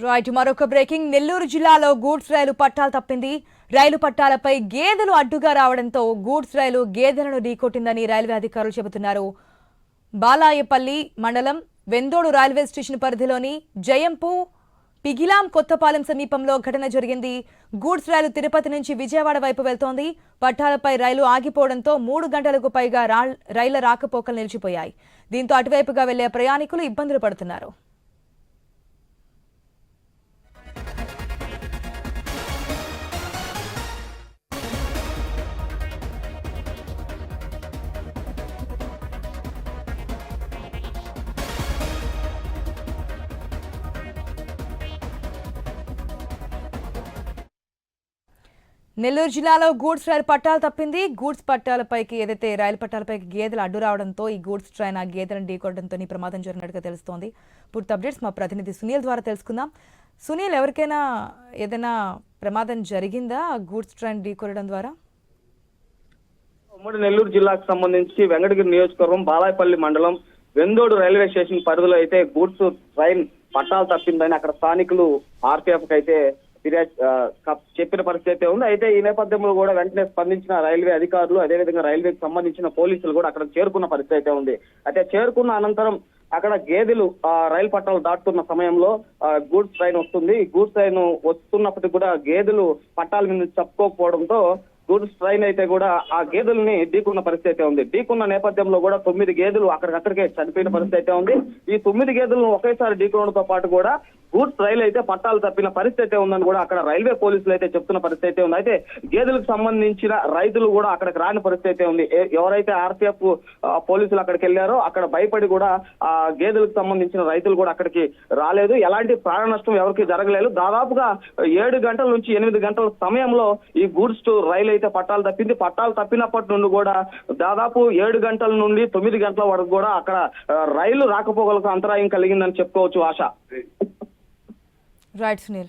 Right మరొక breaking Nellore జిల్లాలో goods రైలు పట్టాలు తప్పింది. రైలు పట్టాలపై గేదెలు అడ్డుగా రావడంతో గూడ్స్ రైలు గేదెలను ఢీకొట్టిందని రైల్వే అధికారులు చెబుతున్నారు. బాలాయపల్లి మండలం వెందోడు రైల్వే స్టేషన్ పరిధిలోని జయంపు పిగిలాం కొత్తపాలెం సమీపంలో ఘటన జరిగింది. గూడ్స్ రైలు తిరుపతి నుంచి విజయవాడ వైపు వెళ్తోంది. పట్టాలపై రైలు ఆగిపోవడంతో 3 గంటలకు పైగా రైళ్ల రాకపోకలు నిలిచిపోయాయి. దీంతో అటువైపుగా వెళ్లే ప్రయాణికులు ఇబ్బందులు పడుతున్నారు. నెల్లూరు జిల్లాలో గూడ్స్ రైలు పట్టాలు తప్పింది. గూడ్స్ పట్టాలపైకి ఏదైతే రైలు పట్టాలపైకి గేదెలు అడ్డు రావడంతో ఈ గూడ్స్ ట్రైన్ ఆ గేదెలను ఢీకొట్టడంతో ఈ ప్రమాదం జరిగినట్టుగా తెలుస్తోంది. పూర్తి అప్డేట్స్ మా ప్రతినిధి సునీల్ ద్వారా తెలుసుకుందాం. సునీల్, ఎవరికైనా ఏదైనా ప్రమాదం జరిగిందా గూడ్స్ ట్రైన్ ఢీకొట్టడం ద్వారా? ఉమ్మడి నెల్లూరు జిల్లాకు సంబంధించి వెంకటగిరి నియోజకవర్గం బాలాయపల్లి మండలం వెందోడు రైల్వే స్టేషన్ పరిధిలో అయితే గూడ్స్ ట్రైన్ పట్టాలు తప్పిందని అక్కడ స్థానికులు ఆర్పీఎఫ్ కి అయితే చెప్పిన పరిస్థితి అయితే ఉంది. అయితే ఈ నేపథ్యంలో కూడా వెంటనే స్పందించిన రైల్వే అధికారులు, అదేవిధంగా రైల్వేకి సంబంధించిన పోలీసులు కూడా అక్కడ చేరుకున్న పరిస్థితి అయితే ఉంది. అయితే చేరుకున్న అనంతరం అక్కడ గేదెలు రైలు పట్టాలు దాటుతున్న సమయంలో గూడ్స్ ట్రైన్ వస్తుంది. ఈ గూడ్స్ ట్రైన్ వస్తున్నప్పటికీ కూడా గేదెలు పట్టాల మీద చెప్పుకోకపోవడంతో గూడ్స్ ట్రైన్ అయితే కూడా ఆ గేదెల్ని ఢీకున్న పరిస్థితి అయితే ఉంది. ఢీకున్న నేపథ్యంలో కూడా 9 గేదెలు అక్కడికక్కడికే చనిపోయిన పరిస్థితి అయితే ఉంది. ఈ 9 గేదెలను ఒకేసారి ఢీకొనడంతో పాటు కూడా గూడ్స్ రైలు అయితే పట్టాలు తప్పిన పరిస్థితి అయితే ఉందని కూడా అక్కడ రైల్వే పోలీసులు అయితే చెప్తున్న పరిస్థితి అయితే ఉంది. అయితే గేదెలకు సంబంధించిన రైతులు కూడా అక్కడికి రాని పరిస్థితి అయితే ఉంది. ఎవరైతే ఆర్పీఎఫ్ పోలీసులు అక్కడికి వెళ్ళారో అక్కడ భయపడి కూడా ఆ గేదెలకు సంబంధించిన రైతులు కూడా అక్కడికి రాలేదు. ఎలాంటి ప్రాణ నష్టం ఎవరికి జరగలేదు. దాదాపుగా 7 గంటల నుంచి 8 గంటల సమయంలో ఈ గూడ్స్ రైలు అయితే పట్టాలు తప్పింది. పట్టాలు తప్పినప్పటి నుండి కూడా దాదాపు 7 గంటల నుండి 9 గంటల వరకు కూడా అక్కడ రైలు రాకపోకలకు అంతరాయం కలిగిందని చెప్పుకోవచ్చు. ఆశ. రైట్ సునీల్.